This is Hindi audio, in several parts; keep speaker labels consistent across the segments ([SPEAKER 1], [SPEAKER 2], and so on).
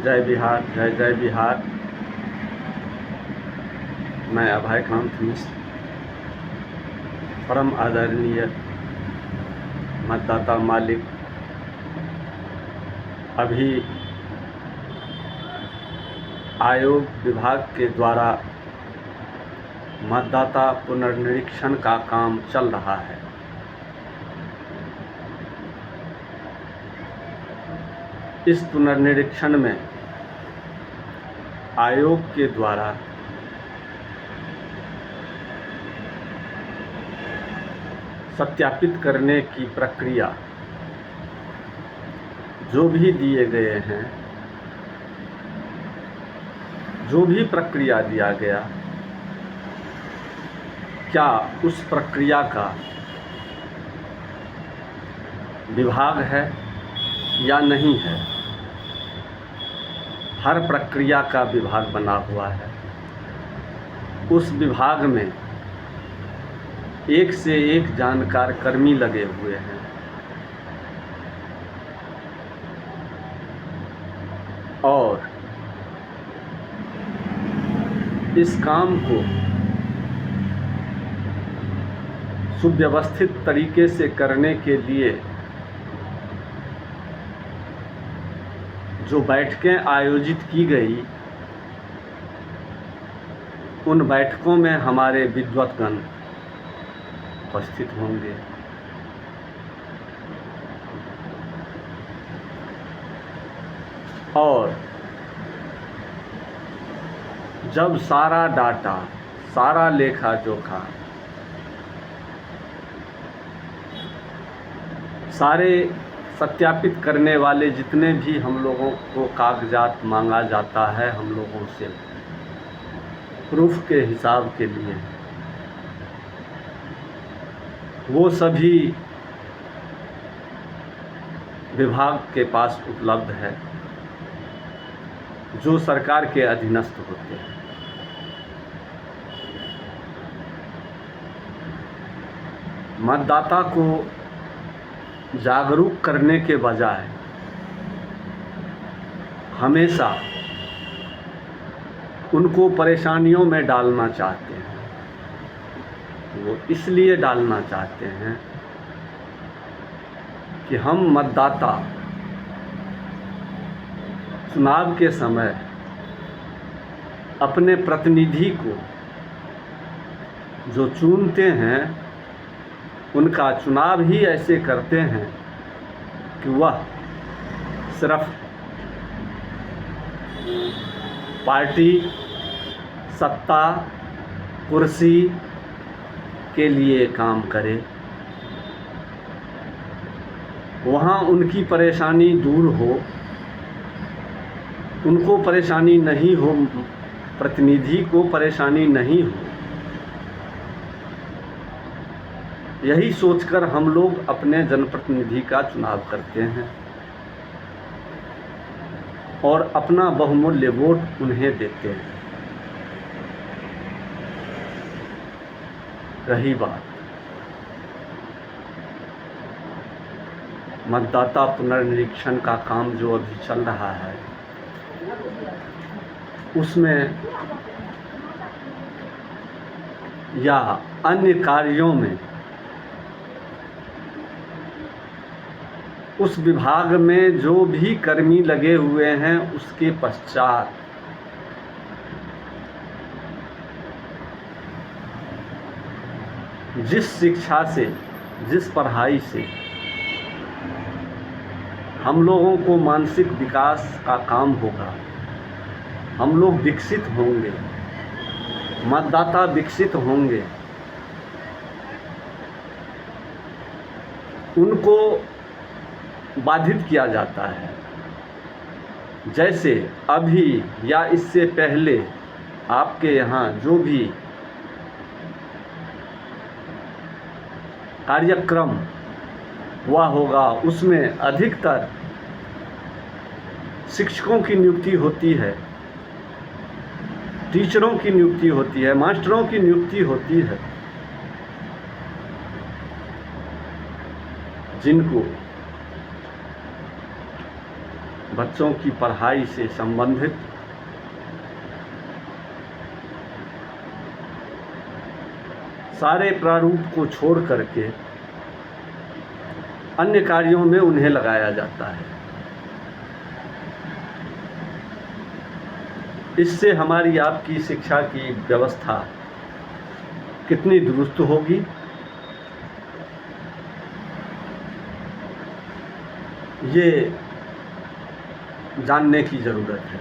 [SPEAKER 1] जय बिहार, जय जय बिहार। मैं अभय कांत मिश्र, परम आदरणीय मतदाता मालिक, अभी आयोग विभाग के द्वारा मतदाता पुनर्निरीक्षण का काम चल रहा है। इस पुनर्निरीक्षण में आयोग के द्वारा सत्यापित करने की प्रक्रिया जो भी दिए गए हैं, जो भी प्रक्रिया दिया गया, क्या उस प्रक्रिया का विभाग है या नहीं है। हर प्रक्रिया का विभाग बना हुआ है। उस विभाग में एक से एक जानकार कर्मी लगे हुए हैं और इस काम को सुव्यवस्थित तरीके से करने के लिए जो बैठकें आयोजित की गई, उन बैठकों में हमारे विद्वत्गण उपस्थित होंगे। और जब सारा डाटा, सारा लेखा जोखा, सारे सत्यापित करने वाले जितने भी हम लोगों को कागजात मांगा जाता है हम लोगों से प्रूफ के हिसाब के लिए, वो सभी विभाग के पास उपलब्ध है जो सरकार के अधीनस्थ होते हैं। मतदाता को जागरूक करने के बजाय हमेशा उनको परेशानियों में डालना चाहते हैं। वो इसलिए डालना चाहते हैं कि हम मतदाता चुनाव के समय अपने प्रतिनिधि को जो चुनते हैं, उनका चुनाव ही ऐसे करते हैं कि वह सिर्फ पार्टी, सत्ता, कुर्सी के लिए काम करे। वहाँ उनकी परेशानी दूर हो, उनको परेशानी नहीं हो, प्रतिनिधि को परेशानी नहीं हो, यही सोचकर हम लोग अपने जनप्रतिनिधि का चुनाव करते हैं और अपना बहुमूल्य वोट उन्हें देते हैं। रही बात मतदाता पुनर्निरीक्षण का काम जो अभी चल रहा है, उसमें या अन्य कार्यों में उस विभाग में जो भी कर्मी लगे हुए हैं, उसके पश्चात जिस शिक्षा से, जिस पढ़ाई से हम लोगों को मानसिक विकास का काम होगा, हम लोग विकसित होंगे, मतदाता विकसित होंगे, उनको बाधित किया जाता है। जैसे अभी या इससे पहले आपके यहाँ जो भी कार्यक्रम हुआ होगा, उसमें अधिकतर शिक्षकों की नियुक्ति होती है, टीचरों की नियुक्ति होती है, मास्टरों की नियुक्ति होती है, जिनको बच्चों की पढ़ाई से संबंधित सारे प्रारूप को छोड़ करके अन्य कार्यों में उन्हें लगाया जाता है। इससे हमारी आपकी शिक्षा की व्यवस्था कितनी दुरुस्त होगी, ये जानने की ज़रूरत है।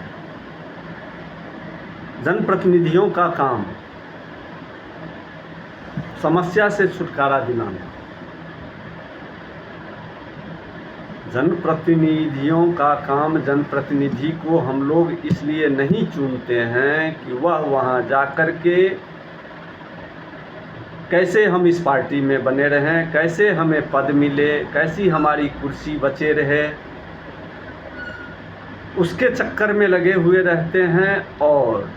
[SPEAKER 1] जनप्रतिनिधियों का काम समस्या से छुटकारा दिलाना। जनप्रतिनिधियों का काम, जनप्रतिनिधि को हम लोग इसलिए नहीं चुनते हैं कि वह वहाँ जा कर के कैसे हम इस पार्टी में बने रहें, कैसे हमें पद मिले, कैसी हमारी कुर्सी बचे रहे, उसके चक्कर में लगे हुए रहते हैं। और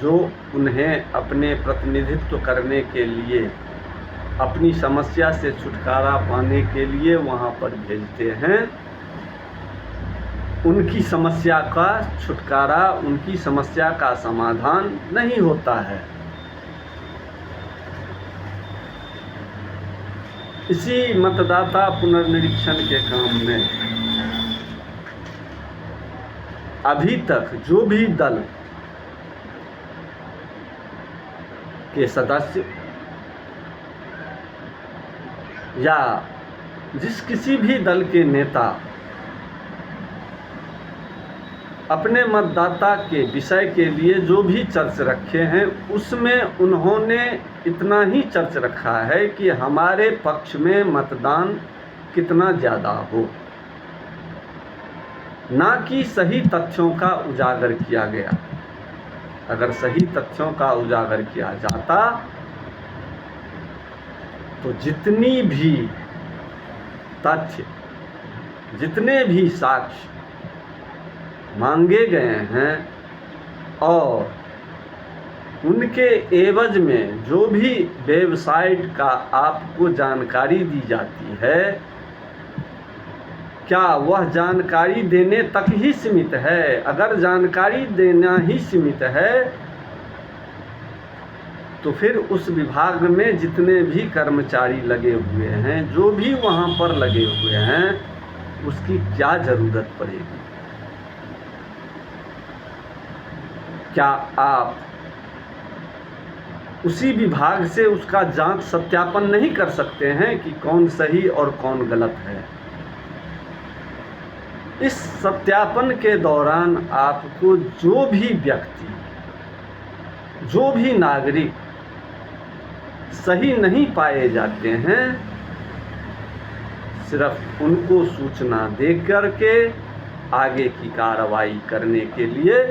[SPEAKER 1] जो उन्हें अपने प्रतिनिधित्व करने के लिए, अपनी समस्या से छुटकारा पाने के लिए वहाँ पर भेजते हैं, उनकी समस्या का छुटकारा, उनकी समस्या का समाधान नहीं होता है। इसी मतदाता पुनर्निरीक्षण के काम में अभी तक जो भी दल के सदस्य या जिस किसी भी दल के नेता अपने मतदाता के विषय के लिए जो भी चर्च रखे हैं, उसमें उन्होंने इतना ही चर्च रखा है कि हमारे पक्ष में मतदान कितना ज़्यादा हो, ना कि सही तथ्यों का उजागर किया गया। अगर सही तथ्यों का उजागर किया जाता तो जितनी भी तथ्य, जितने भी साक्ष्य मांगे गए हैं और उनके एवज में जो भी वेबसाइट का आपको जानकारी दी जाती है, क्या वह जानकारी देने तक ही सीमित है? अगर जानकारी देना ही सीमित है तो फिर उस विभाग में जितने भी कर्मचारी लगे हुए हैं, जो भी वहाँ पर लगे हुए हैं, उसकी क्या ज़रूरत पड़ेगी? क्या आप उसी विभाग से उसका जांच सत्यापन नहीं कर सकते हैं कि कौन सही और कौन गलत है? इस सत्यापन के दौरान आपको जो भी व्यक्ति, जो भी नागरिक सही नहीं पाए जाते हैं, सिर्फ उनको सूचना दे करके आगे की कार्रवाई करने के लिए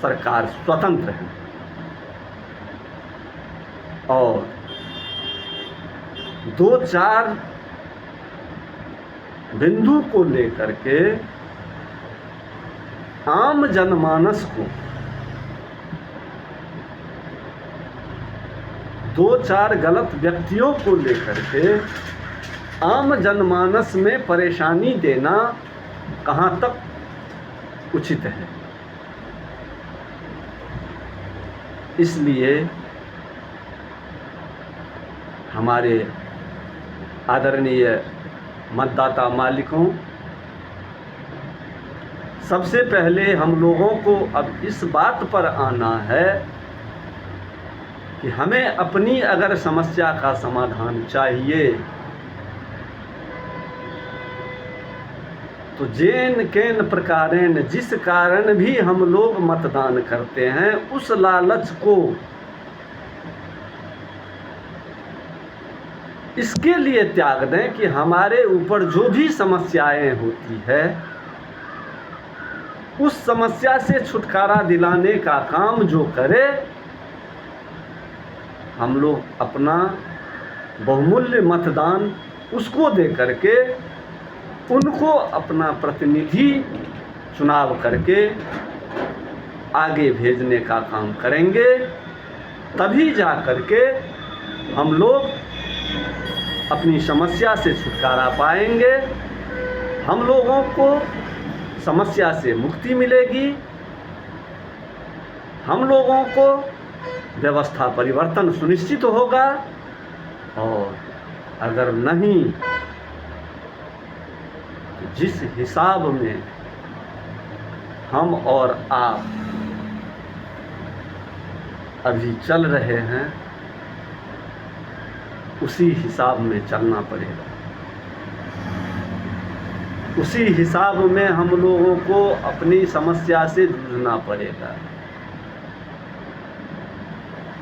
[SPEAKER 1] सरकार स्वतंत्र है। और 2-4 बिंदु को लेकर के आम जनमानस को, 2-4 गलत व्यक्तियों को लेकर के आम जनमानस में परेशानी देना कहाँ तक उचित है? इसलिए हमारे आदरणीय मतदाता मालिकों, सबसे पहले हम लोगों को अब इस बात पर आना है कि हमें अपनी अगर समस्या का समाधान चाहिए तो जेन केन प्रकारेण, जिस कारण भी हम लोग मतदान करते हैं, उस लालच को इसके लिए त्याग दें कि हमारे ऊपर जो भी समस्याएं होती है, उस समस्या से छुटकारा दिलाने का काम जो करे, हम लोग अपना बहुमूल्य मतदान उसको दे करके उनको अपना प्रतिनिधि चुनाव करके आगे भेजने का काम करेंगे। तभी जा करके हम लोग अपनी समस्या से छुटकारा पाएंगे। हम लोगों को समस्या से मुक्ति मिलेगी, हम लोगों को व्यवस्था परिवर्तन सुनिश्चित होगा। और अगर नहीं तो जिस हिसाब में हम और आप अभी चल रहे हैं उसी हिसाब में चलना पड़ेगा। उसी हिसाब में हम लोगों को अपनी समस्या से जूझना पड़ेगा।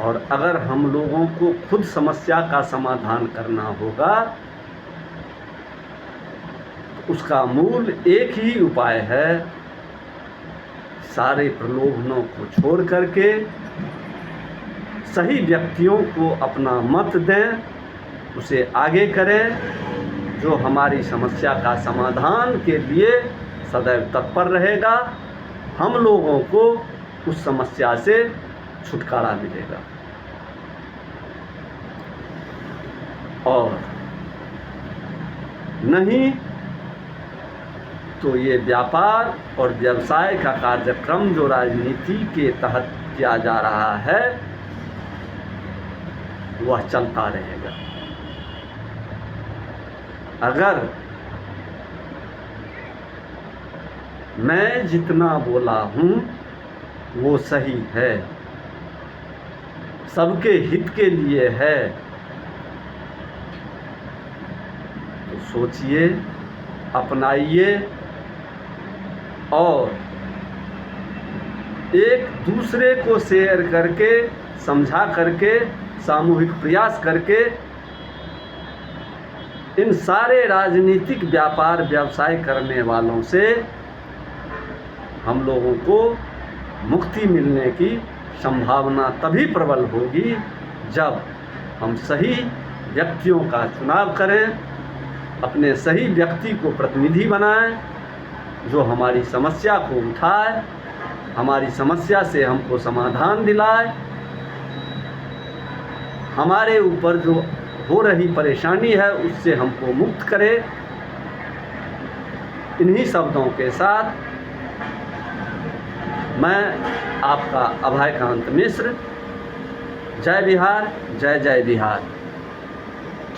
[SPEAKER 1] और अगर हम लोगों को खुद समस्या का समाधान करना होगा तो उसका मूल एक ही उपाय है, सारे प्रलोभनों को छोड़ करके सही व्यक्तियों को अपना मत दें, उसे आगे करें, जो हमारी समस्या का समाधान के लिए सदैव तत्पर रहेगा। हम लोगों को उस समस्या से छुटकारा मिलेगा। और नहीं तो ये व्यापार और व्यवसाय का कार्यक्रम जो राजनीति के तहत किया जा रहा है वह चलता रहेगा। अगर मैं जितना बोला हूँ वो सही है, सबके हित के लिए है, तो सोचिए, अपनाइए और एक दूसरे को शेयर करके, समझा करके, सामूहिक प्रयास करके इन सारे राजनीतिक व्यापार व्यवसाय करने वालों से हम लोगों को मुक्ति मिलने की संभावना तभी प्रबल होगी जब हम सही व्यक्तियों का चुनाव करें, अपने सही व्यक्ति को प्रतिनिधि बनाएं, जो हमारी समस्या को उठाए, हमारी समस्या से हमको समाधान दिलाए, हमारे ऊपर जो हो रही परेशानी है उससे हमको मुक्त करे। इन्हीं शब्दों के साथ मैं आपका अभयकांत मिश्र, जय बिहार, जय जय बिहार।